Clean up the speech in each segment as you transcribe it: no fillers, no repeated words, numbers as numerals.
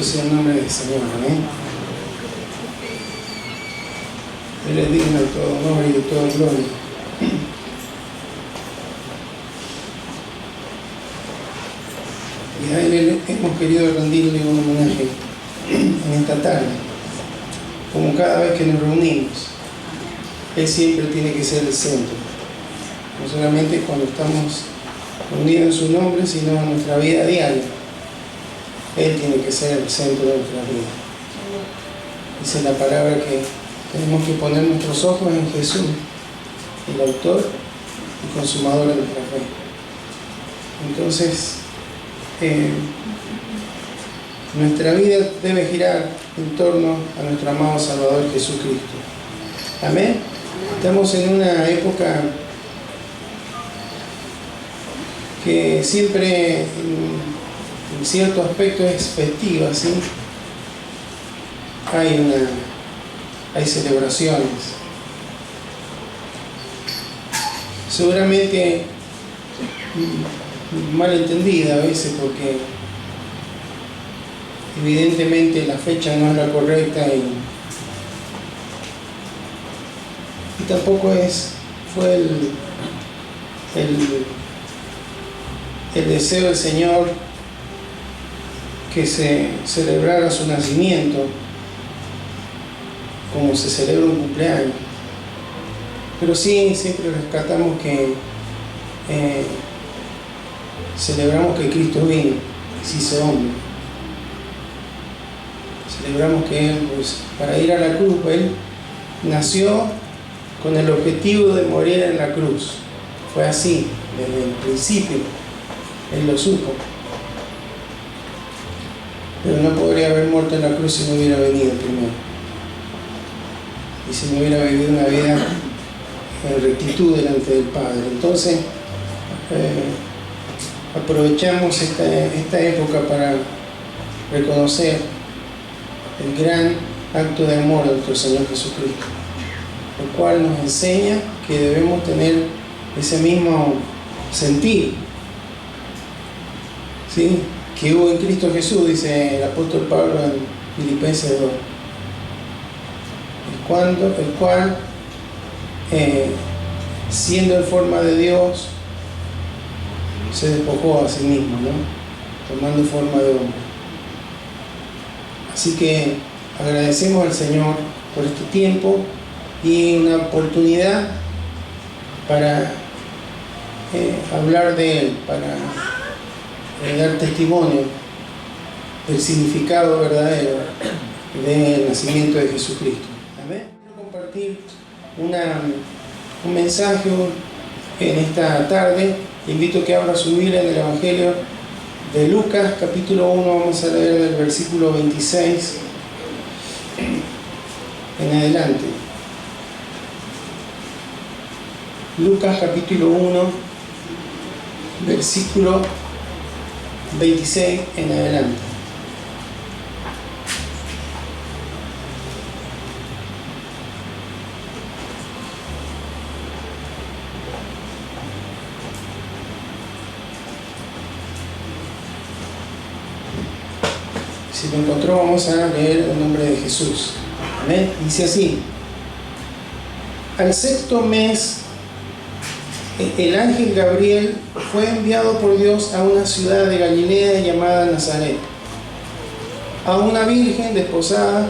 sea el nombre del Señor, amén. Él es digno de todo honor y de toda gloria. Y a Él hemos querido rendirle un homenaje en esta tarde, como cada vez que nos reunimos. Él siempre tiene que ser el centro, no solamente cuando estamos reunidos en su nombre, sino en nuestra vida diaria. Él tiene que ser el centro de nuestra vida. Dice la palabra que tenemos que poner nuestros ojos en Jesús, el autor y consumador de nuestra fe. Entonces, nuestra vida debe girar en torno a nuestro amado Salvador Jesucristo. Amén. Estamos en una época que siempre en cierto aspecto es festiva, ¿sí? Hay celebraciones. Seguramente mal entendida a veces, porque evidentemente la fecha no es la correcta y tampoco fue el deseo del Señor que se celebrara su nacimiento como se celebra un cumpleaños, pero sí siempre rescatamos que celebramos que Cristo vino y se hizo hombre. Celebramos que Él, pues, para ir a la cruz, Él nació con el objetivo de morir en la cruz. Fue así, desde el principio. Él lo supo. Pero no podría haber muerto en la cruz si no hubiera venido primero. Y si no hubiera vivido una vida en rectitud delante del Padre. Entonces, aprovechamos esta época para reconocer el gran acto de amor de nuestro Señor Jesucristo, el cual nos enseña que debemos tener ese mismo sentir, ¿sí?, que hubo en Cristo Jesús, dice el apóstol Pablo en Filipenses 2, el cual siendo en forma de Dios se despojó a sí mismo, ¿no?, tomando forma de hombre. Así que agradecemos al Señor por este tiempo y una oportunidad para hablar de Él, para dar testimonio del significado verdadero del nacimiento de Jesucristo. Amén. Quiero compartir un mensaje en esta tarde. Invito a que abra su Biblia en el Evangelio de Lucas, capítulo 1, vamos a leer del versículo 26 en adelante. Lucas, capítulo 1, versículo 26 en adelante. Si lo encontró, vamos a leer el nombre de Jesús. Amén. Dice así: al sexto mes, el ángel Gabriel fue enviado por Dios a una ciudad de Galilea llamada Nazaret, a una virgen desposada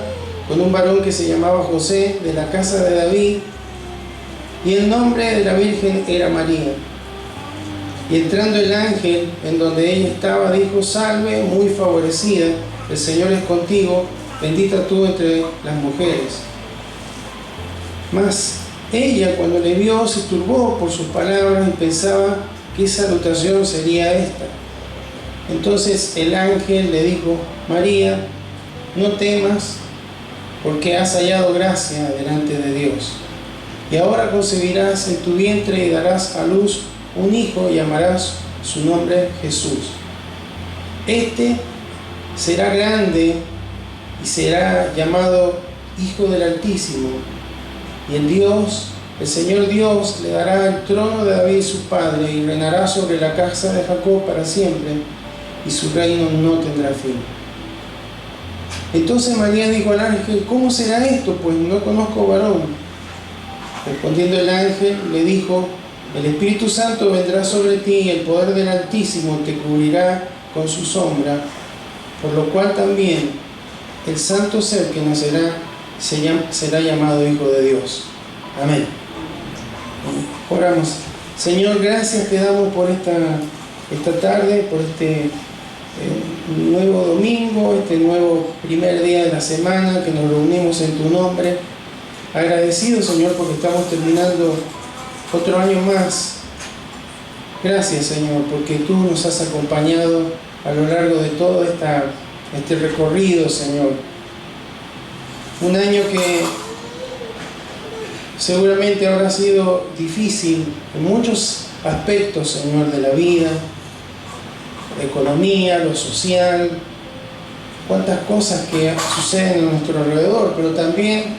con un varón que se llamaba José, de la casa de David, y el nombre de la virgen era María. Y entrando el ángel en donde ella estaba, dijo: salve, muy favorecida, el Señor es contigo, bendita tú entre las mujeres. Mas ella, cuando le vio, se turbó por sus palabras y pensaba qué salutación sería esta. Entonces el ángel le dijo: María, no temas, porque has hallado gracia delante de Dios. Y ahora concebirás en tu vientre y darás a luz un hijo y llamarás su nombre Jesús. Este será grande y será llamado Hijo del Altísimo. Y el Señor Dios le dará el trono de David su padre, y reinará sobre la casa de Jacob para siempre, y su reino no tendrá fin. Entonces María dijo al ángel: ¿cómo será esto? Pues no conozco varón. Respondiendo el ángel, le dijo: el Espíritu Santo vendrá sobre ti y el poder del Altísimo te cubrirá con su sombra, por lo cual también el santo ser que nacerá será llamado Hijo de Dios. Amén. Oramos. Señor, gracias te damos por esta tarde, por este nuevo domingo, este nuevo primer día de la semana que nos reunimos en tu nombre. Agradecido, Señor, porque estamos terminando otro año más. Gracias, Señor, porque tú nos has acompañado a lo largo de todo este recorrido, Señor. Un año que seguramente habrá sido difícil en muchos aspectos, Señor, de la vida, la economía, lo social, cuántas cosas que suceden a nuestro alrededor, pero también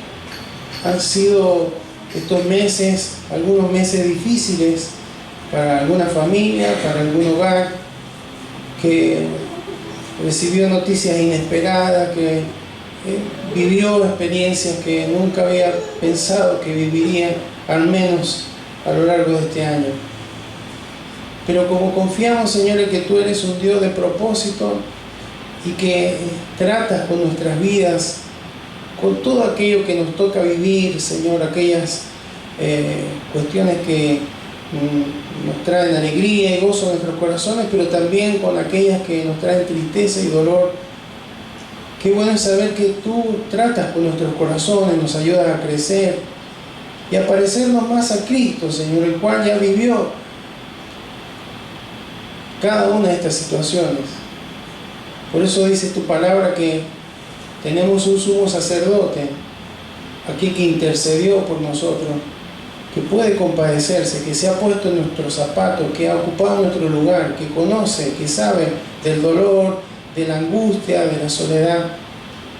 han sido estos meses, algunos meses difíciles para alguna familia, para algún hogar que recibió noticias inesperadas, que vivió experiencias que nunca había pensado que viviría, al menos a lo largo de este año. Pero como confiamos, Señor, en que tú eres un Dios de propósito y que tratas con nuestras vidas, con todo aquello que nos toca vivir, Señor, aquellas cuestiones que nos traen alegría y gozo en nuestros corazones, pero también con aquellas que nos traen tristeza y dolor. Qué bueno es saber que tú tratas con nuestros corazones, nos ayudas a crecer y a parecernos más a Cristo, Señor, el cual ya vivió cada una de estas situaciones. Por eso dice tu palabra que tenemos un sumo sacerdote aquí que intercedió por nosotros, que puede compadecerse, que se ha puesto en nuestros zapatos, que ha ocupado nuestro lugar, que conoce, que sabe del dolor, de la angustia, de la soledad.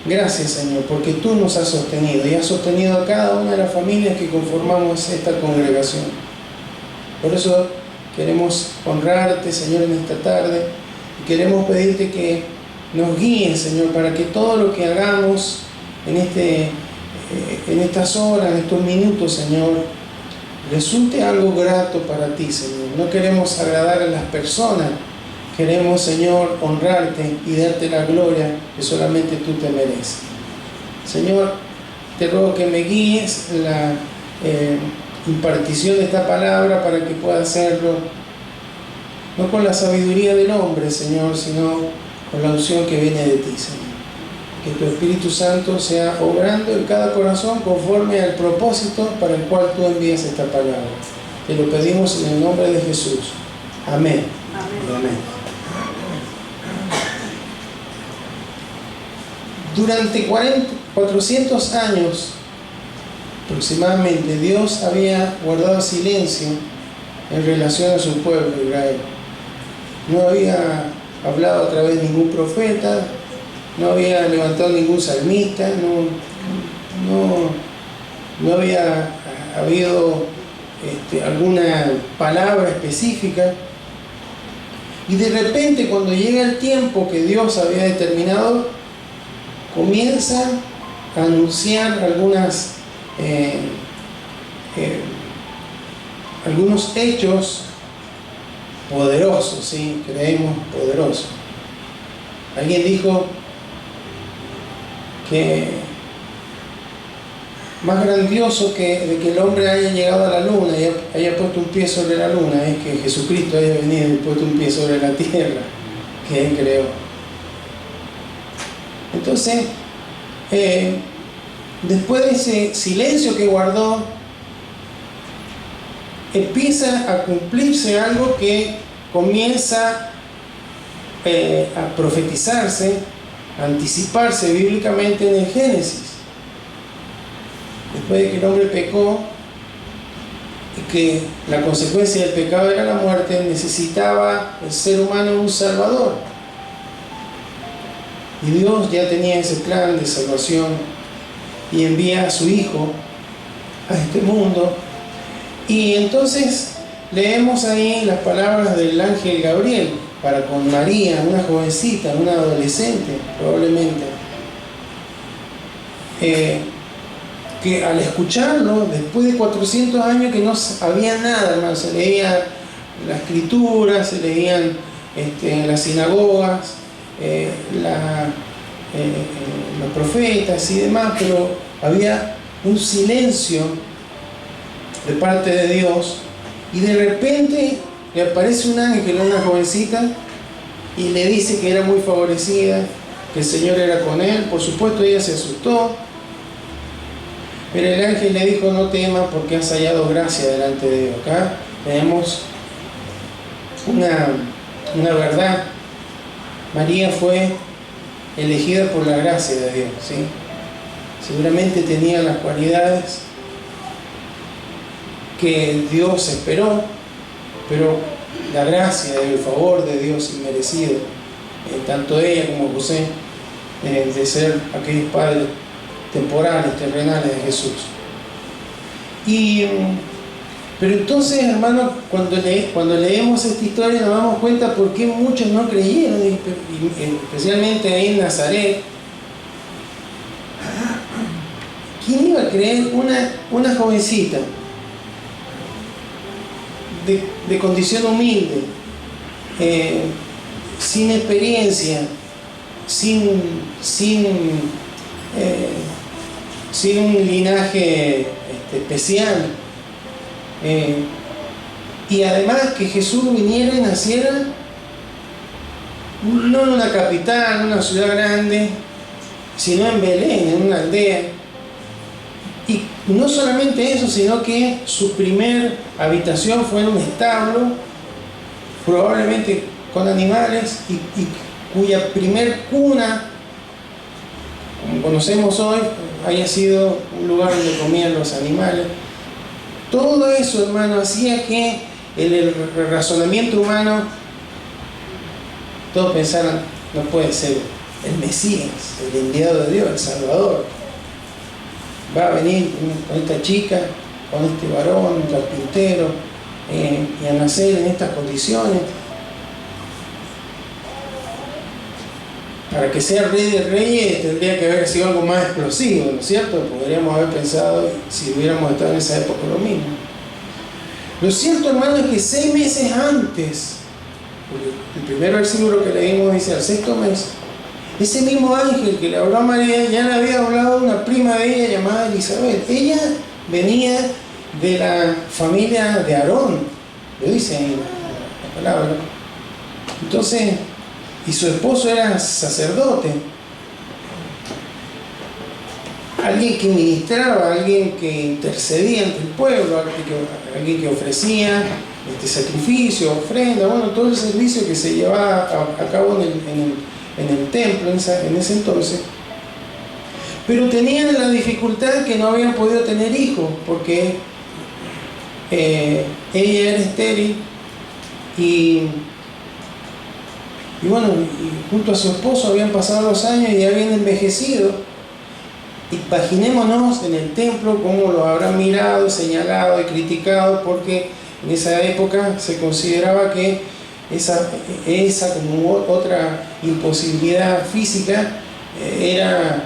Gracias, Señor, porque tú nos has sostenido y has sostenido a cada una de las familias que conformamos esta congregación. Por eso queremos honrarte, Señor, en esta tarde, y queremos pedirte que nos guíes, Señor, para que todo lo que hagamos en estas horas, en estos minutos, Señor, resulte algo grato para ti, Señor. No queremos agradar a las personas, queremos, Señor, honrarte y darte la gloria que solamente tú te mereces. Señor, te ruego que me guíes en la impartición de esta palabra para que pueda hacerlo no con la sabiduría del hombre, Señor, sino con la unción que viene de ti, Señor. Que tu Espíritu Santo sea obrando en cada corazón conforme al propósito para el cual tú envías esta palabra. Te lo pedimos en el nombre de Jesús. Amén. Amén. Amén. Durante 400 años aproximadamente, Dios había guardado silencio en relación a su pueblo Israel. No había hablado a través de ningún profeta, no había levantado ningún salmista, no había habido alguna palabra específica. Y de repente, cuando llega el tiempo que Dios había determinado, comienza a anunciar algunos hechos poderosos, ¿sí? Creemos poderosos. Alguien dijo que más grandioso de que el hombre haya llegado a la luna y haya puesto un pie sobre la luna es que Jesucristo haya venido y puesto un pie sobre la tierra que Él creó. Entonces, después de ese silencio que guardó, empieza a cumplirse algo que comienza a profetizarse, a anticiparse bíblicamente en el Génesis. Después de que el hombre pecó y que la consecuencia del pecado era la muerte, necesitaba el ser humano un salvador. Y Dios ya tenía ese plan de salvación y envía a su Hijo a este mundo. Y entonces leemos ahí las palabras del ángel Gabriel para con María, una jovencita, una adolescente probablemente, que al escucharlo, después de 400 años que no había nada, hermano, se leía la escritura, se leían las sinagogas, los profetas y demás, pero había un silencio de parte de Dios, y de repente le aparece un ángel a una jovencita y le dice que era muy favorecida, que el Señor era con él. Por supuesto ella se asustó, pero el ángel le dijo: no temas, porque has hallado gracia delante de Dios. Acá tenemos una verdad. María fue elegida por la gracia de Dios, ¿sí? Seguramente tenía las cualidades que Dios esperó, pero la gracia, el favor de Dios inmerecido, tanto ella como José, de ser aquellos padres temporales, terrenales de Jesús. Pero entonces, hermanos, cuando leemos esta historia nos damos cuenta por qué muchos no creyeron, especialmente ahí en Nazaret. ¿Quién iba a creer una jovencita de condición humilde, sin experiencia, sin un linaje especial, y además que Jesús viniera y naciera no en una capital, en una ciudad grande, sino en Belén, en una aldea? Y no solamente eso, sino que su primer habitación fue en un establo, probablemente con animales, y cuya primer cuna, como conocemos hoy, haya sido un lugar donde comían los animales. Todo eso, hermano, hacía que en el razonamiento humano todos pensaran: no puede ser el Mesías, el enviado de Dios, el Salvador. Va a venir con esta chica, con este varón, un carpintero, y a nacer en estas condiciones. Para que sea rey de reyes tendría que haber sido algo más explosivo, ¿no es cierto? Podríamos haber pensado, si hubiéramos estado en esa época, lo mismo. Lo cierto, hermano, es que 6 meses antes, el primer versículo que leímos dice: al 6º mes, ese mismo ángel que le habló a María ya le había hablado a una prima de ella llamada Elizabeth. Ella venía de la familia de Aarón, lo dice en la palabra. Entonces, y su esposo era sacerdote, alguien que ministraba, alguien que intercedía ante el pueblo, alguien que ofrecía sacrificio, ofrenda, bueno, todo el servicio que se llevaba a cabo en el templo en ese entonces. Pero tenían la dificultad que no habían podido tener hijos, porque ella era estéril, y bueno, y junto a su esposo habían pasado los años y habían envejecido. Imaginémonos en el templo cómo lo habrán mirado, señalado y criticado, porque en esa época se consideraba que esa como otra imposibilidad física era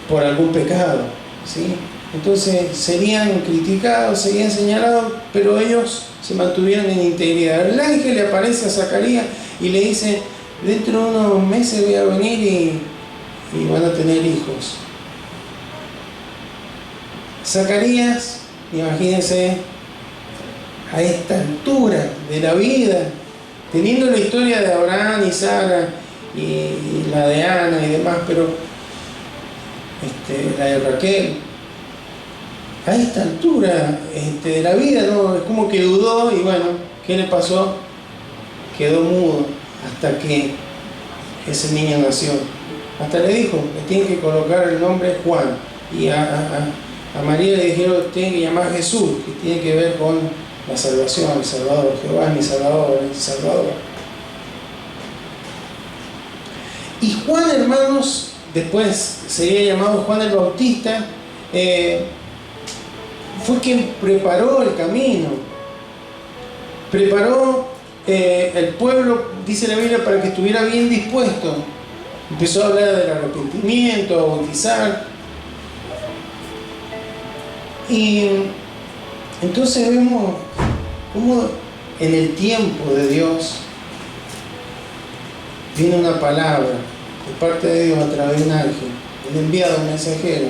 por algún pecado, ¿sí? Entonces serían criticados, serían señalados, pero ellos se mantuvieron en integridad. El ángel le aparece a Zacarías y le dice: dentro de unos meses voy a venir y van a tener hijos. Zacarías, imagínense, a esta altura de la vida, teniendo la historia de Abraham y Sara y la de Ana y demás, pero la de Raquel, a esta altura de la vida, ¿no? Es como que dudó, y bueno, ¿qué le pasó? Quedó mudo hasta que ese niño nació. Hasta le dijo: le tienen que colocar el nombre Juan, y a María le dijeron: tienen que llamar Jesús, que tiene que ver con la salvación, el Salvador. Jehová es mi Salvador, el Salvador. Y Juan, hermanos, después sería llamado Juan el Bautista, fue quien preparó el camino, preparó el pueblo, dice la Biblia, para que estuviera bien dispuesto. Empezó a hablar del arrepentimiento, a bautizar, Y entonces vemos cómo en el tiempo de Dios viene una palabra de parte de Dios a través de un ángel, un enviado, un mensajero,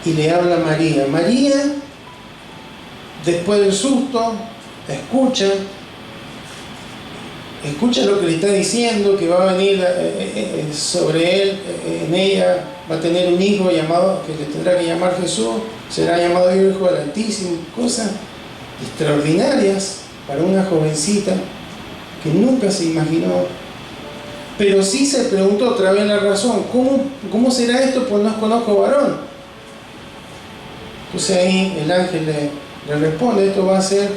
y le habla a María. María, después del susto, escucha lo que le está diciendo, que va a venir sobre él, en ella va a tener un hijo llamado, que le tendrá que llamar Jesús, será llamado Hijo del Altísimo. Cosas extraordinarias para una jovencita que nunca se imaginó, pero sí se preguntó otra vez la razón: ¿cómo será esto? Pues no conozco varón. Entonces ahí el ángel le responde: esto va a ser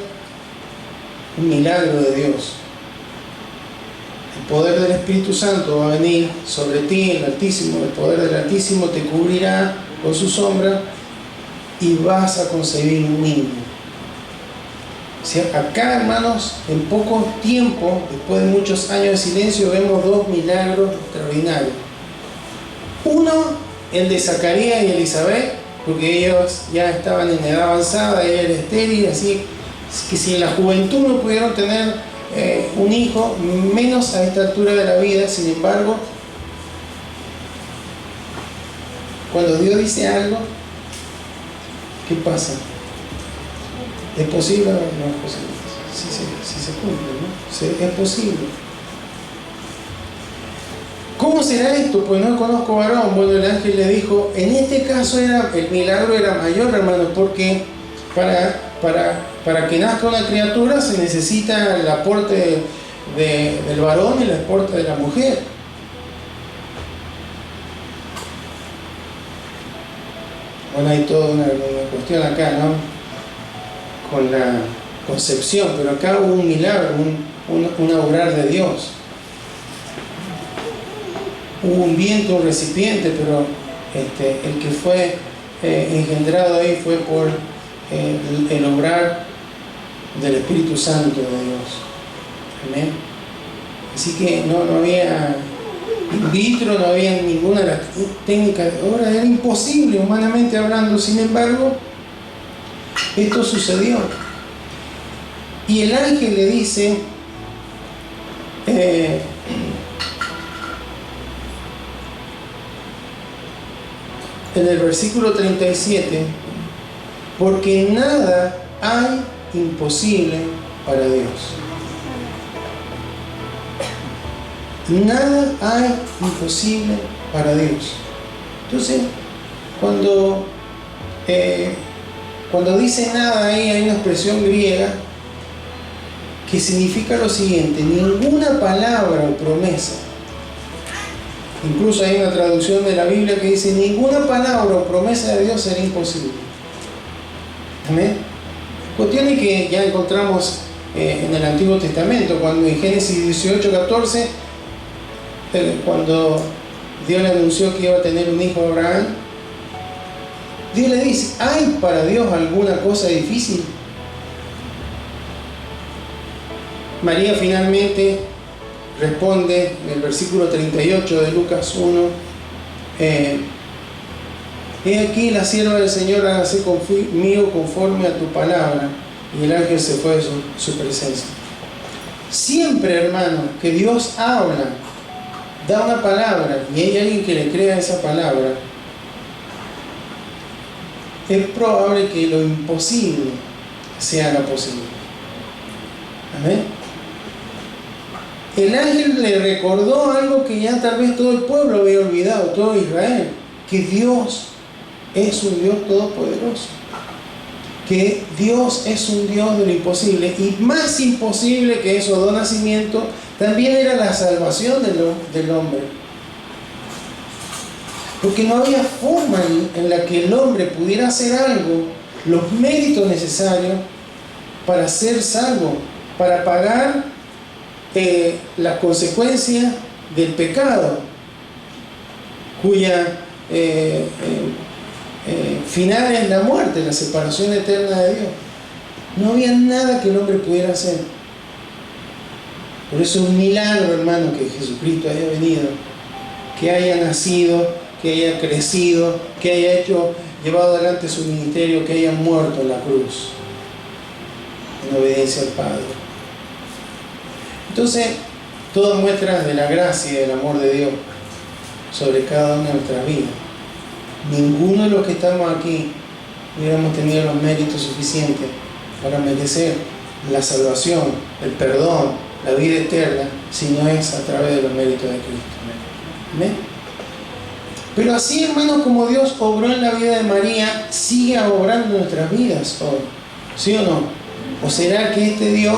un milagro de Dios. El poder del Espíritu Santo va a venir sobre ti, el poder del Altísimo te cubrirá con su sombra y vas a concebir un niño. O sea, acá, hermanos, en poco tiempo, después de muchos años de silencio, vemos dos milagros extraordinarios. Uno, el de Zacarías y Elizabeth, porque ellos ya estaban en edad avanzada, ella era estéril, así que si en la juventud no pudieron tener un hijo, menos a esta altura de la vida. Sin embargo, cuando Dios dice algo, ¿qué pasa? ¿Es posible o no es posible? Si se cumple, ¿no? Es posible. ¿Cómo será esto? Pues no conozco varón. Bueno, el ángel le dijo, en este caso el milagro era mayor, hermanos, porque para que nazca una criatura se necesita el aporte del varón y el aporte de la mujer. Bueno, hay toda una cuestión acá, ¿no? Con la concepción, pero acá hubo un milagro, un obrar de Dios. Hubo un viento, un recipiente, pero el que fue engendrado ahí fue por el obrar del Espíritu Santo de Dios. Amén. Así que no había in vitro, no había ninguna de las técnicas de obra, era imposible humanamente hablando. Sin embargo, esto sucedió. Y el ángel le dice, en el versículo 37, porque nada hay imposible para Dios. Nada hay imposible para Dios. Entonces, cuando dice nada ahí, hay una expresión griega que significa lo siguiente: ninguna palabra o promesa. Incluso hay una traducción de la Biblia que dice: ninguna palabra o promesa de Dios será imposible. Amén. Cuestión es que ya encontramos en el Antiguo Testamento, cuando en Génesis 18:14, cuando Dios le anunció que iba a tener un hijo a Abraham, Dios le dice: ¿hay para Dios alguna cosa difícil? María finalmente responde en el versículo 38 de Lucas 1: he aquí la sierva del Señor, hágase conmigo conforme a tu palabra. Y el ángel se fue de su presencia. Siempre, hermano, que Dios habla, da una palabra y hay alguien que le crea esa palabra, es probable que lo imposible se haga posible. Amén. El ángel le recordó algo que ya tal vez todo el pueblo había olvidado, todo Israel: que Dios es un Dios todopoderoso, que Dios es un Dios de lo imposible, y más imposible que eso, do nacimiento, también era la salvación del hombre, porque no había forma en la que el hombre pudiera hacer algo, los méritos necesarios para ser salvo, para pagar las consecuencias del pecado, cuya final es la muerte, la separación eterna de Dios. No había nada que el hombre pudiera hacer. Por eso es un milagro, hermano, que Jesucristo haya venido, que haya nacido, que haya crecido, que haya hecho llevado adelante su ministerio, que hayan muerto en la cruz, en obediencia al Padre. Entonces, todas muestras de la gracia y del amor de Dios sobre cada una de nuestras vidas. Ninguno de los que estamos aquí hubiéramos tenido los méritos suficientes para merecer la salvación, el perdón, la vida eterna, si no es a través de los méritos de Cristo. ¿Amén? Pero así, hermanos, como Dios obró en la vida de María, sigue obrando en nuestras vidas hoy. ¿Sí o no? ¿O será que este Dios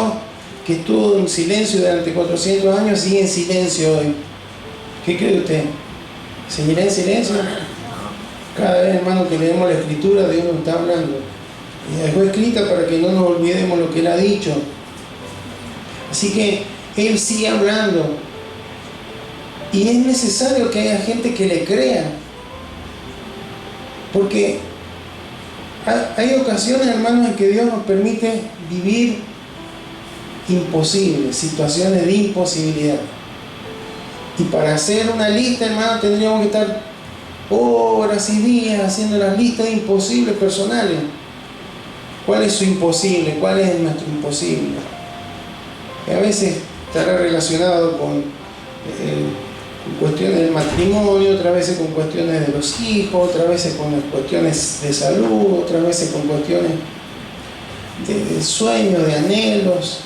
que estuvo en silencio durante 400 años sigue en silencio hoy? ¿Qué cree usted? ¿Seguirá en silencio? Cada vez, hermano, que leemos la Escritura, Dios nos está hablando. Y la dejó escrita para que no nos olvidemos lo que Él ha dicho. Así que Él sigue hablando. Y es necesario que haya gente que le crea. Porque hay ocasiones, hermanos, en que Dios nos permite vivir imposibles, situaciones de imposibilidad. Y para hacer una lista, hermano, tendríamos que estar horas y días haciendo las listas imposibles personales. ¿Cuál es su imposible? ¿Cuál es nuestro imposible? Y a veces estará relacionado con cuestiones del matrimonio, otras veces con cuestiones de los hijos, otras veces con cuestiones de salud, otras veces con cuestiones de sueños, de anhelos.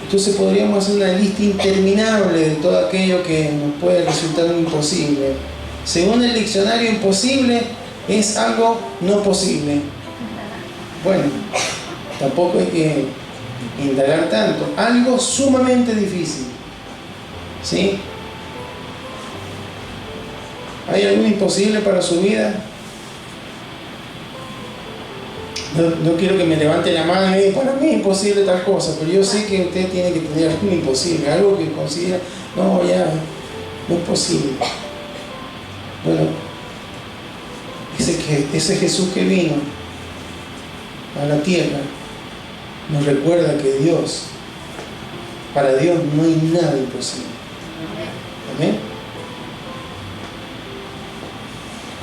Entonces podríamos hacer una lista interminable de todo aquello que nos puede resultar imposible. Según el diccionario, imposible es algo no posible. Bueno, tampoco hay que indagar tanto. Algo sumamente difícil. ¿Sí? ¿Hay algo imposible para su vida? No quiero que me levante la mano y diga, para mí es imposible tal cosa, pero yo sé que usted tiene que tener algo imposible, algo que considera, no, ya, no es posible. Bueno, ese Jesús que vino a la tierra nos recuerda que para Dios no hay nada imposible. ¿Amén?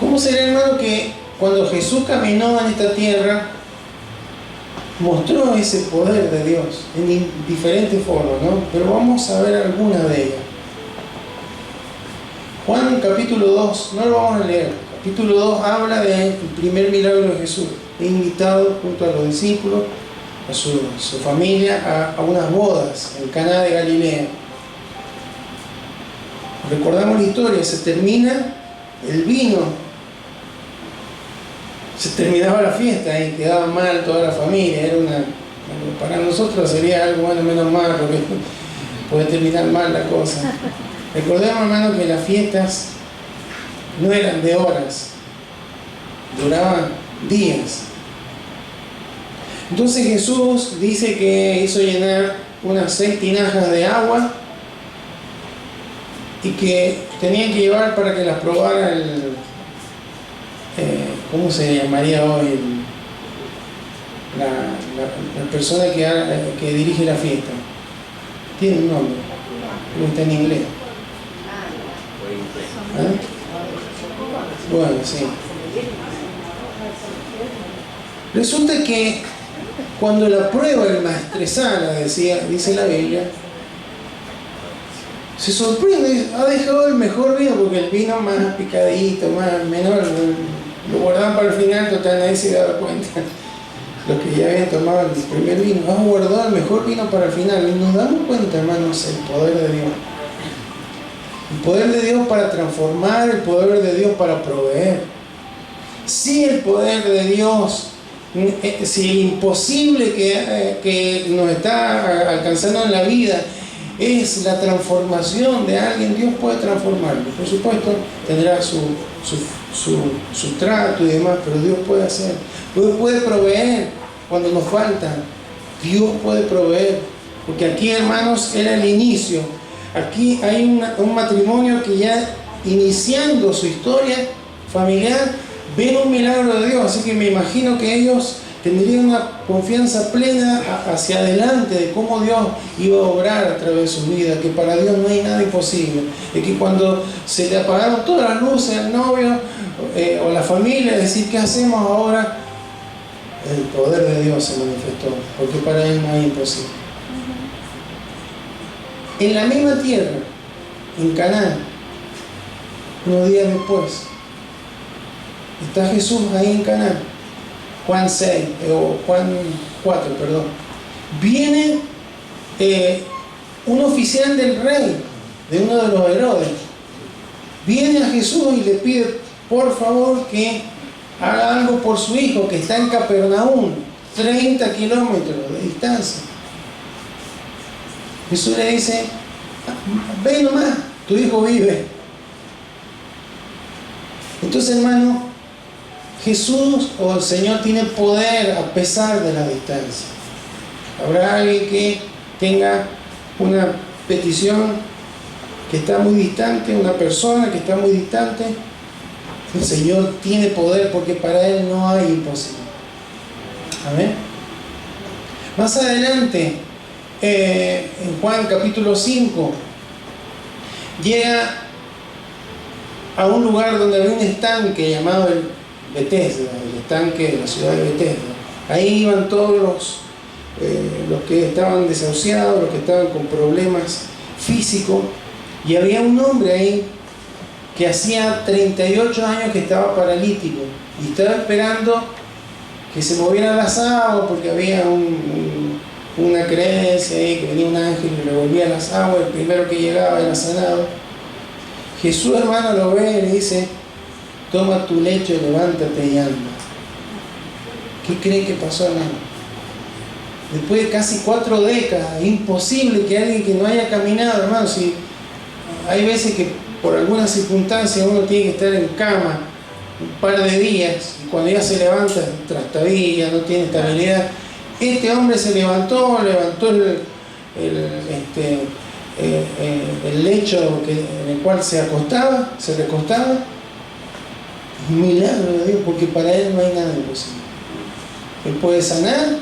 ¿Cómo será, hermano, que cuando Jesús caminó en esta tierra mostró ese poder de Dios en diferentes formas, ¿no? Pero vamos a ver algunas de ellas. Juan capítulo 2, no lo vamos a leer. Capítulo 2 habla del primer milagro de Jesús. Es invitado junto a los discípulos, a su familia, a unas bodas en Caná de Galilea. Recordamos la historia, se termina el vino. Se terminaba la fiesta y quedaba mal toda la familia. Para nosotros sería algo, bueno, menos mal, porque puede terminar mal la cosa. Recordemos, hermano, que las fiestas no eran de horas, duraban días. Entonces Jesús dice que hizo llenar unas 6 tinajas de agua y que tenían que llevar para que las probara ¿cómo se llamaría hoy? La persona que dirige la fiesta. Tiene un nombre, pero está en inglés. ¿Ah? Bueno, sí. Resulta que cuando la prueba el maestresala, dice la Biblia, se sorprende, ha dejado el mejor vino, porque el vino más picadito, más menor, lo guardaban para el final, total nadie se daba cuenta. Los que ya habían tomado el primer vino, han guardado el mejor vino para el final. Y nos damos cuenta, hermanos, el poder de Dios. El poder de Dios para transformar, el poder de Dios para proveer. Si el poder de Dios, si el imposible que nos está alcanzando en la vida es la transformación de alguien, Dios puede transformarlo. Por supuesto, tendrá su trato y demás, pero Dios puede hacer. Dios puede proveer cuando nos falta. Dios puede proveer. Porque aquí, hermanos, era el inicio. Aquí hay un matrimonio que ya iniciando su historia familiar ven un milagro de Dios. Así que me imagino que ellos tendría una confianza plena hacia adelante de cómo Dios iba a obrar a través de su vida, que para Dios no hay nada imposible, de que cuando se le apagaron todas las luces al novio o la familia, decir, ¿qué hacemos ahora? El poder de Dios se manifestó, porque para Él no hay imposible. En la misma tierra, en Canaán, unos días después, está Jesús ahí en Canaán. Juan 6, o Juan 4, perdón. Viene un oficial del rey, de uno de los Herodes. Viene a Jesús y le pide, por favor, que haga algo por su hijo, que está en Capernaum, 30 kilómetros de distancia. Jesús le dice, ve nomás, tu hijo vive. Entonces, hermano, Jesús o el Señor tiene poder a pesar de la distancia. Habrá alguien que tenga una petición que está muy distante, una persona que está muy distante. El Señor tiene poder porque para Él no hay imposible. Amén. Más adelante, en Juan capítulo 5, llega a un lugar donde había un estanque llamado el Betesda, el estanque de la ciudad de Betesda. Ahí iban todos los que estaban desahuciados, los que estaban con problemas físicos, y había un hombre ahí que hacía 38 años que estaba paralítico y estaba esperando que se movieran las aguas porque había una creencia ahí que venía un ángel y revolvía las aguas, el primero que llegaba era sanado. Jesús, hermano, lo ve y le dice, toma tu lecho, levántate y anda. ¿Qué cree que pasó, hermano? Después de casi 4 décadas, imposible que alguien que no haya caminado, hermano, si hay veces que por alguna circunstancia uno tiene que estar en cama un par de días y cuando ya se levanta trastabilla, no tiene estabilidad. Este hombre se levantó el lecho en el cual se recostaba. Un milagro de Dios, porque para Él no hay nada imposible. Él puede sanar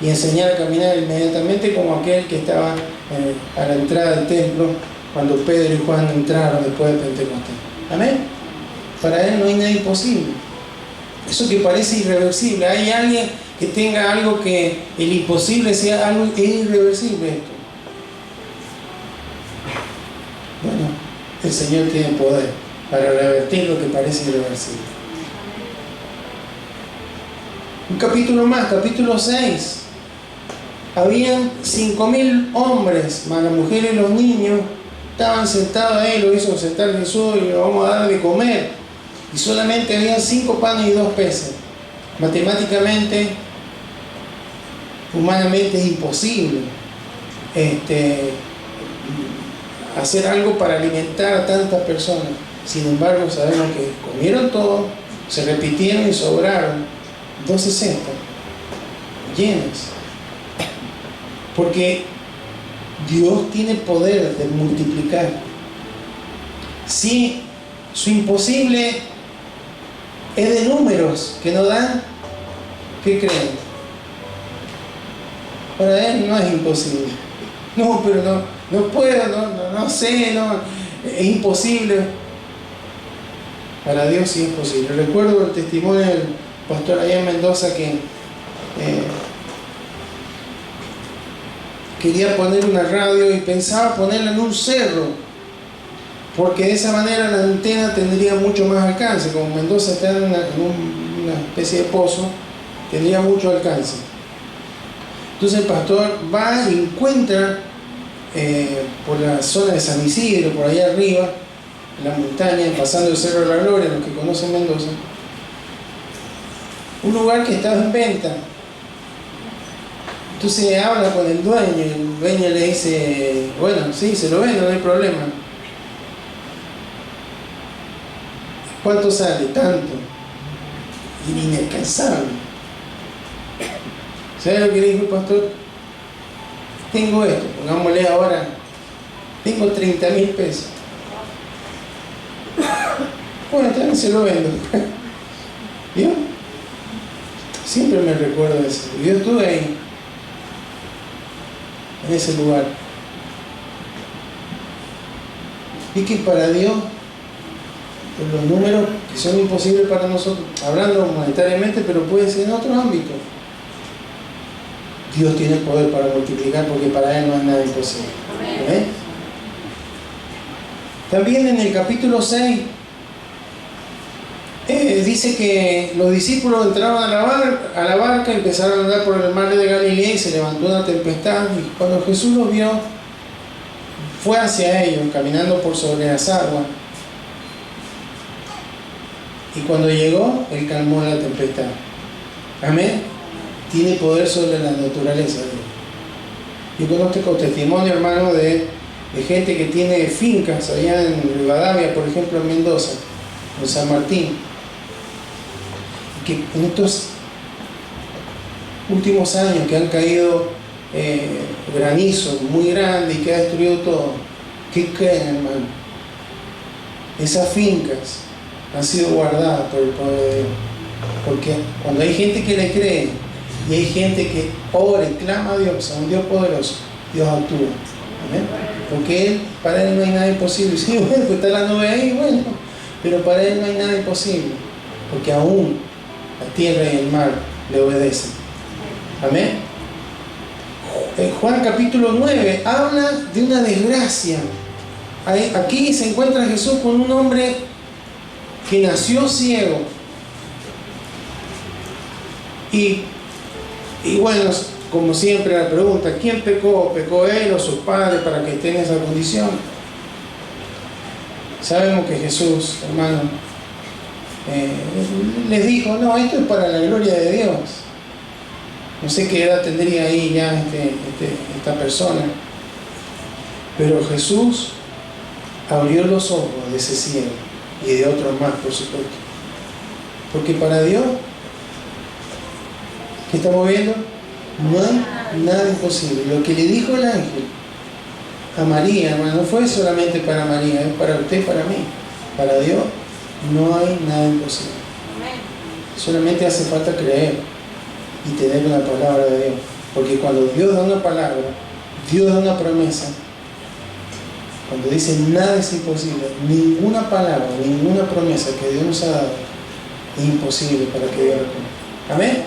y enseñar a caminar inmediatamente, como aquel que estaba a la entrada del templo cuando Pedro y Juan entraron después de Pentecostés. Amén. Para Él no hay nada imposible. Eso que parece irreversible. Hay alguien que tenga algo que el imposible sea algo irreversible. Esto. Bueno, el Señor tiene poder para revertir lo que parece irreversible. Un capítulo más, capítulo 6. Habían 5.000 hombres, más las mujeres y los niños, estaban sentados ahí, lo hizo sentar Jesús y lo vamos a dar de comer. Y solamente habían 5 panes y 2 peces. Matemáticamente, humanamente es imposible hacer algo para alimentar a tantas personas. Sin embargo, sabemos que comieron todo, se repitieron y sobraron 12 cestas llenas. Porque Dios tiene poder de multiplicar. Si su imposible es de números que no dan, ¿qué creen? Para Él no es imposible. No, pero no puedo, no sé, es imposible. Para Dios sí es posible. Recuerdo el testimonio del pastor allá en Mendoza que quería poner una radio y pensaba ponerla en un cerro, porque de esa manera la antena tendría mucho más alcance. Como Mendoza está en una especie de pozo, tendría mucho alcance. Entonces el pastor va y encuentra por la zona de San Isidro, por allá arriba, en la montaña, pasando el Cerro de la Gloria, los que conocen Mendoza, un lugar que estaba en venta. Entonces habla con el dueño y el dueño le dice, bueno, sí, se lo vendo, no hay problema. ¿Cuánto sale? Tanto. Inalcanzable. ¿Sabe lo que dijo el pastor? Tengo esto, pongámosle ahora, tengo 30.000 pesos. Bueno, también se lo vendo. ¿Vio? Siempre me recuerdo de eso. Yo estuve ahí, en ese lugar. Y que para Dios, los números que son imposibles para nosotros, hablando monetariamente, pero puede ser en otros ámbitos. Dios tiene poder para multiplicar, porque para Él no es nada imposible. ¿Amén? También en el capítulo 6 dice que los discípulos entraron a la barca, empezaron a andar por el mar de Galilea y se levantó una tempestad, y cuando Jesús los vio, fue hacia ellos caminando por sobre las aguas, y cuando llegó, Él calmó la tempestad. Amén. Tiene poder sobre la naturaleza. Yo conozco testimonio, hermano, de gente que tiene fincas allá en Rivadavia, por ejemplo en Mendoza, en San Martín, que en estos últimos años que han caído granizo muy grande y que ha destruido todo, ¿qué creen, hermano? Esas fincas han sido guardadas por el poder de Dios, porque cuando hay gente que le cree y hay gente que ora y clama a Dios, a un Dios poderoso, Dios actúa. ¿Amén? Porque Él, para Él no hay nada imposible. Sí, bueno, pues está la nube ahí, bueno, pero para Él no hay nada imposible, porque aún la tierra y el mar le obedecen. Amén. Juan capítulo 9 habla de una desgracia. Aquí se encuentra Jesús con un hombre que nació ciego. Y bueno, como siempre la pregunta, ¿quién pecó? ¿Pecó él o sus padres para que esté en esa condición? Sabemos que Jesús, hermano, les dijo, no, esto es para la gloria de Dios. No sé qué edad tendría ahí ya esta persona, pero Jesús abrió los ojos de ese ciego y de otros más, por supuesto. Porque para Dios, ¿qué estamos viendo? No hay nada imposible. Lo que le dijo el ángel a María, hermano, no fue solamente para María, es para usted, para mí. Para Dios no hay nada imposible. Solamente hace falta creer y tener una palabra de Dios. Porque cuando Dios da una palabra, Dios da una promesa, cuando dice nada es imposible, ninguna palabra, ninguna promesa que Dios nos ha dado es imposible para que Dios la cumpla. Amén.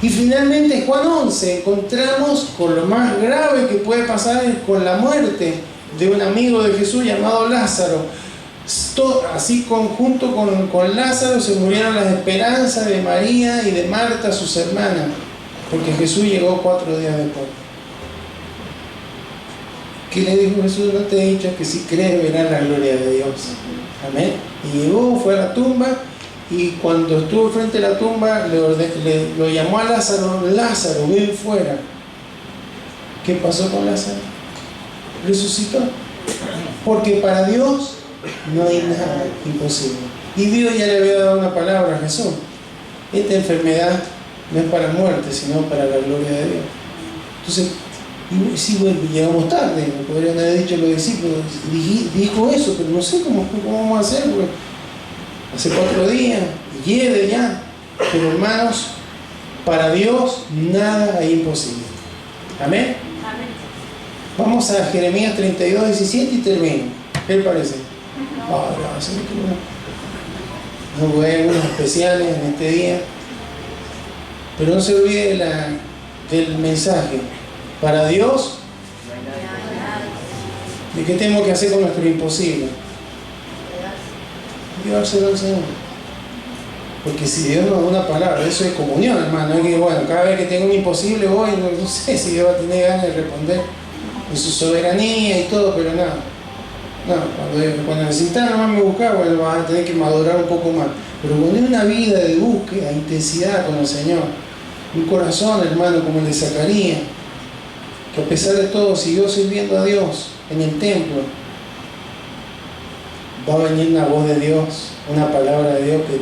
Y finalmente en Juan 11 encontramos con lo más grave que puede pasar, con la muerte de un amigo de Jesús llamado Lázaro. Así junto con Lázaro se murieron las esperanzas de María y de Marta, sus hermanas, porque Jesús llegó 4 días después. ¿Qué le dijo Jesús? No te he dicho que si crees verás la gloria de Dios. Amén. Y llegó, fue a la tumba, y cuando estuvo frente a la tumba lo llamó a Lázaro. Lázaro, ven fuera. ¿Qué pasó con Lázaro? Resucitó. Porque para Dios no hay nada imposible. Y Dios ya le había dado una palabra a Jesús. Esta enfermedad no es para muerte, sino para la gloria de Dios. Entonces, sí, bueno, llegamos tarde, me podrían haber dicho los discípulos, dijo eso, pero no sé cómo vamos a hacer, porque hace 4 días, lleve ya. Pero hermanos, para Dios nada es imposible. Amén. Amén. Vamos a Jeremías 32, 17 y termino. ¿Qué le parece? Gracias. No voy a algunos especiales en este día, pero no se olvide del mensaje. Para Dios, ¿de qué tenemos que hacer con nuestro imposible? Llevárselo al Señor. Porque si Dios nos da una palabra, eso es comunión, hermano. Es que, bueno, cada vez que tengo un imposible voy, no sé si Dios va a tener ganas de responder en su soberanía y todo, pero nada. No, cuando necesitas nomás me buscar, bueno, vas a tener que madurar un poco más. Pero cuando hay una vida de búsqueda, intensidad con el Señor, un corazón, hermano, como el de Zacarías, que a pesar de todo siguió sirviendo a Dios en el templo, va a venir una voz de Dios, una palabra de Dios que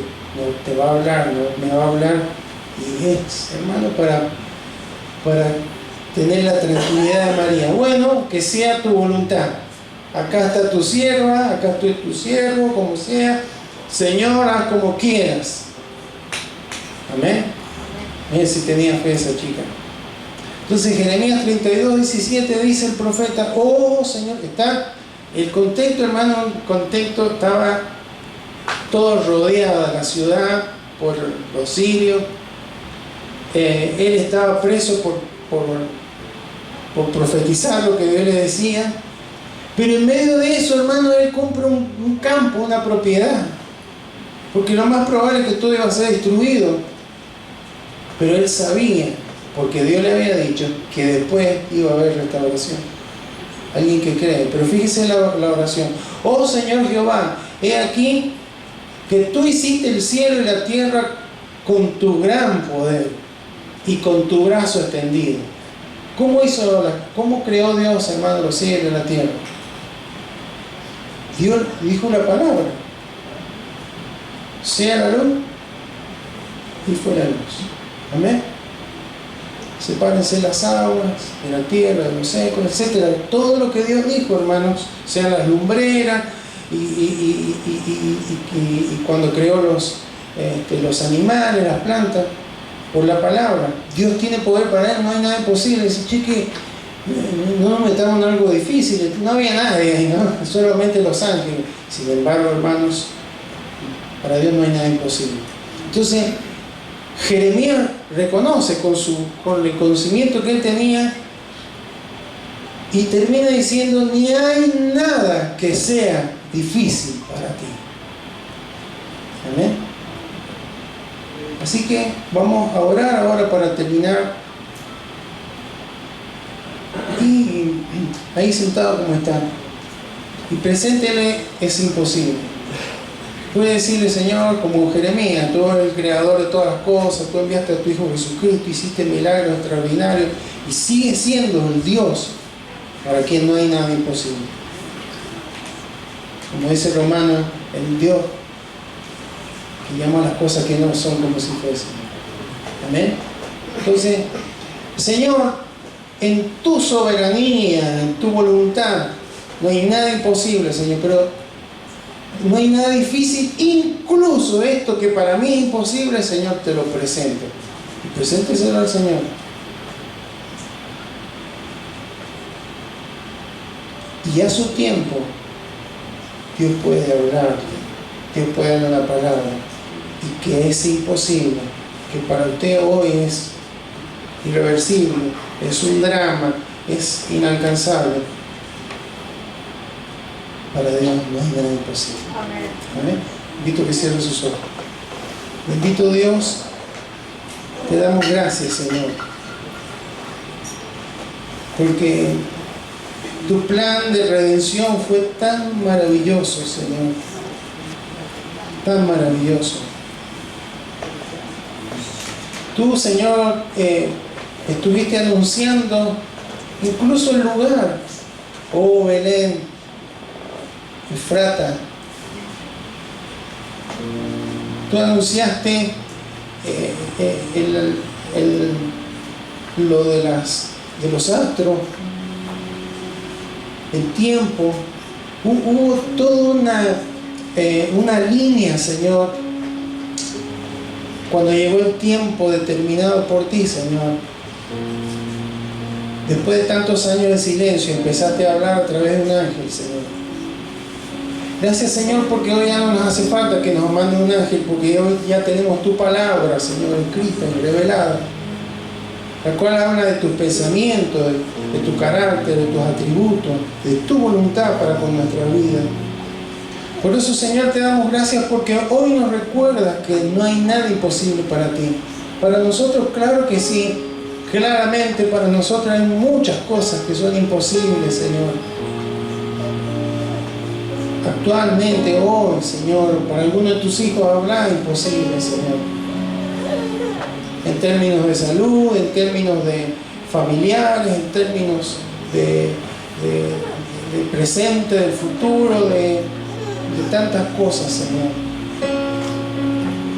te va a hablar, me va a hablar, y es, hermano, para tener la tranquilidad de María. Bueno, que sea tu voluntad. Acá está tu sierva, acá estoy tu siervo, como sea. Señor, haz como quieras. Amén. Mira si tenía fe esa chica. Entonces Jeremías 32:17 dice el profeta, oh Señor, está el contexto, hermano, el contexto estaba todo rodeado de la ciudad por los sirios. Él estaba preso por profetizar lo que Dios le decía. Pero en medio de eso, hermano, él compra un campo, una propiedad. Porque lo más probable es que todo iba a ser destruido. Pero él sabía, porque Dios le había dicho, que después iba a haber restauración. Alguien que cree. Pero fíjese la oración. Oh Señor Jehová, he aquí que tú hiciste el cielo y la tierra con tu gran poder y con tu brazo extendido. ¿Cómo creó Dios, hermano, los cielos y la tierra? Dios dijo la palabra. Sea la luz y fue la luz. Amén. Sepárense las aguas de la tierra, de los secos, etc. Todo lo que Dios dijo, hermanos, sean las lumbreras y cuando creó los animales, las plantas, por la palabra. Dios tiene poder para él, no hay nada imposible. Dice, chique, no nos metamos en algo difícil. No había nadie ahí, ¿no? Solamente los ángeles. Sin embargo, hermanos, para Dios no hay nada imposible. Entonces, Jeremías reconoce con el conocimiento que él tenía y termina diciendo, ni hay nada que sea difícil para ti. Amén. Así que vamos a orar ahora para terminar. Y ahí sentado como está, y preséntele es imposible. Puede decirle, Señor, como Jeremías, tú eres el creador de todas las cosas, tú enviaste a tu Hijo Jesucristo, hiciste milagros extraordinarios y sigue siendo el Dios para quien no hay nada imposible. Como dice Romano, el Dios que llama las cosas que no son como si fuesen. Amén. Entonces, Señor, en tu soberanía, en tu voluntad, no hay nada imposible, Señor, pero no hay nada difícil, incluso esto que para mí es imposible, Señor, te lo presento. Y presénteselo al Señor. Y a su tiempo, Dios puede hablarte, Dios puede dar una palabra, y que es imposible, que para usted hoy es irreversible, es un drama, es inalcanzable. Para Dios no hay nada imposible. Amén. Amén. Invito a que cierre sus ojos. Bendito Dios, te damos gracias, Señor, porque tu plan de redención fue tan maravilloso, Señor, tan maravilloso. Tú, Señor, estuviste anunciando incluso el lugar, oh Belén, Efrata. Tú anunciaste lo de los astros, el tiempo. Hubo toda una línea, Señor, cuando llegó el tiempo determinado por ti, Señor. Después de tantos años de silencio, empezaste a hablar a través de un ángel, Señor. Gracias, Señor, porque hoy ya no nos hace falta que nos mande un ángel, porque hoy ya tenemos tu palabra, Señor, escrita y revelada, la cual habla de tus pensamientos, de tu carácter, de tus atributos, de tu voluntad para con nuestra vida. Por eso, Señor, te damos gracias porque hoy nos recuerdas que no hay nada imposible para ti. Para nosotros, claro que sí, claramente para nosotros hay muchas cosas que son imposibles, Señor. Actualmente, hoy, Señor, para algunos de tus hijos habla imposible, Señor. En términos de salud, en términos de familiares, en términos de presente, del futuro, de tantas cosas, Señor.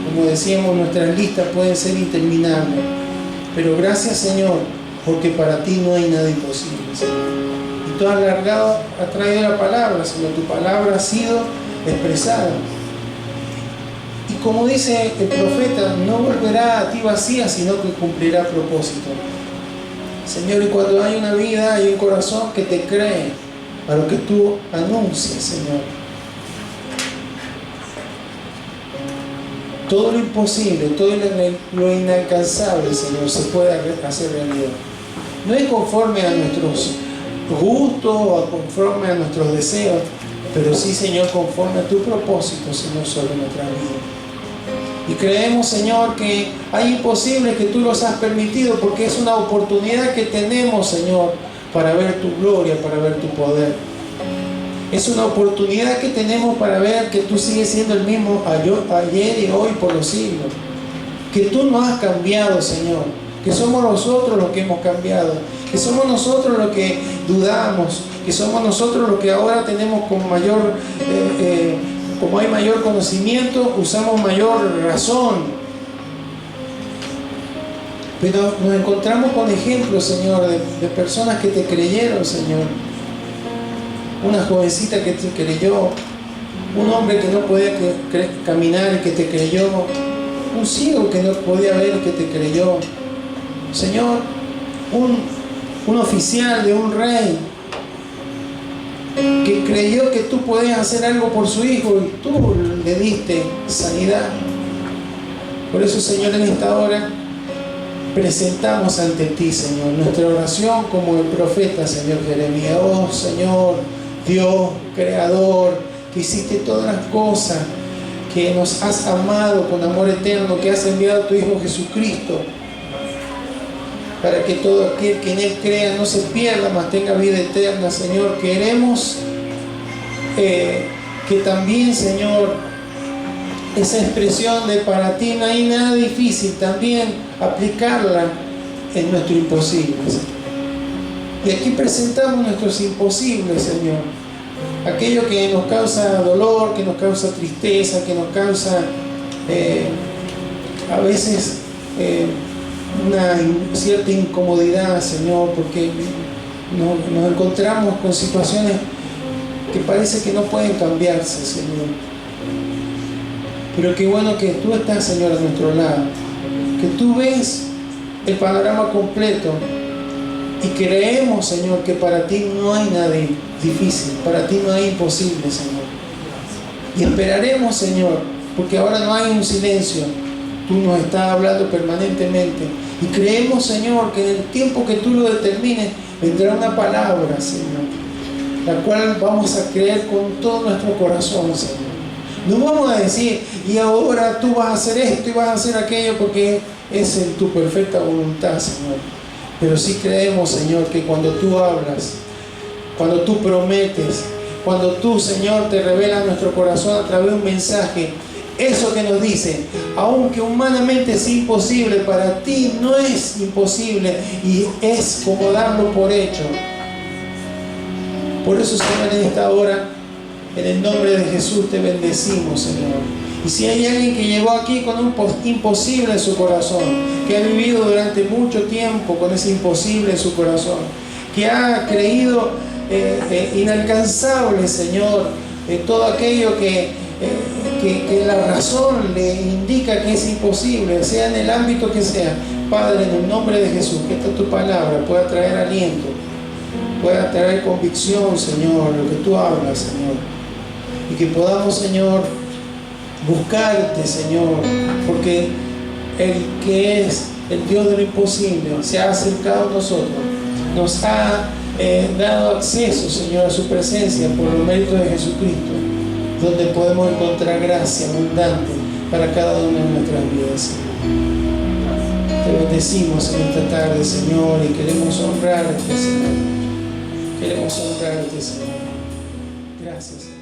Como decíamos, nuestras listas pueden ser interminables. Pero gracias, Señor, porque para ti no hay nada imposible, Señor. Y tú has traído la palabra, Señor. Tu palabra ha sido expresada. Y como dice el profeta, no volverá a ti vacía, sino que cumplirá propósito. Señor, y cuando hay una vida, hay un corazón que te cree a lo que tú anuncias, Señor. Todo lo imposible, todo lo inalcanzable, Señor, se puede hacer realidad. No es conforme a nuestros gustos o conforme a nuestros deseos, pero sí, Señor, conforme a tu propósito, Señor, sobre nuestra vida. Y creemos, Señor, que hay imposibles que tú los has permitido porque es una oportunidad que tenemos, Señor, para ver tu gloria, para ver tu poder. Es una oportunidad que tenemos para ver que tú sigues siendo el mismo ayer y hoy por los siglos. Que tú no has cambiado, Señor. Que somos nosotros los que hemos cambiado. Que somos nosotros los que dudamos. Que somos nosotros los que ahora tenemos con mayor... como hay mayor conocimiento, usamos mayor razón. Pero nos encontramos con ejemplos, Señor, de personas que te creyeron, Señor. Una jovencita que te creyó, un hombre que no podía caminar y que te creyó, un ciego que no podía ver y que te creyó. Señor, un oficial de un rey que creyó que tú podías hacer algo por su hijo y tú le diste sanidad. Por eso, Señor, en esta hora presentamos ante ti, Señor, nuestra oración como el profeta, Señor Jeremías. Oh, Señor, Dios, Creador, que hiciste todas las cosas, que nos has amado con amor eterno, que has enviado a tu Hijo Jesucristo, para que todo aquel que en Él crea no se pierda, mas tenga vida eterna, Señor. Queremos que también, Señor, esa expresión de para ti no hay nada difícil, también aplicarla en nuestro imposible, Señor. Y aquí presentamos nuestros imposibles, Señor. Aquello que nos causa dolor, que nos causa tristeza, que nos causa a veces una cierta incomodidad, Señor, porque nos encontramos con situaciones que parece que no pueden cambiarse, Señor. Pero qué bueno que tú estás, Señor, a nuestro lado, que tú ves el panorama completo y creemos, Señor, que para ti no hay nada difícil, para ti no hay imposible, Señor. Y esperaremos, Señor, porque ahora no hay un silencio, tú nos estás hablando permanentemente. Y creemos, Señor, que en el tiempo que tú lo determines, vendrá una palabra, Señor, la cual vamos a creer con todo nuestro corazón, Señor. No vamos a decir, y ahora tú vas a hacer esto y vas a hacer aquello, porque es en tu perfecta voluntad, Señor. Pero sí creemos, Señor, que cuando tú hablas, cuando tú prometes, cuando tú, Señor, te revelas nuestro corazón a través de un mensaje, eso que nos dice, aunque humanamente es imposible, para ti no es imposible y es como darlo por hecho. Por eso, Señor, en esta hora, en el nombre de Jesús te bendecimos, Señor. Y si hay alguien que llegó aquí con un imposible en su corazón, que ha vivido durante mucho tiempo con ese imposible en su corazón, que ha creído inalcanzable, Señor, todo aquello que la razón le indica que es imposible, sea en el ámbito que sea, Padre, en el nombre de Jesús, que esta tu palabra pueda traer aliento, pueda traer convicción, Señor, lo que tú hablas, Señor, y que podamos, Señor, buscarte, Señor, porque el que es el Dios de lo imposible se ha acercado a nosotros, nos ha dado acceso, Señor, a su presencia por los méritos de Jesucristo, donde podemos encontrar gracia abundante para cada una de nuestras vidas, Señor. Te bendecimos en esta tarde, Señor, y queremos honrarte, Señor. Queremos honrarte, Señor. Gracias, Señor.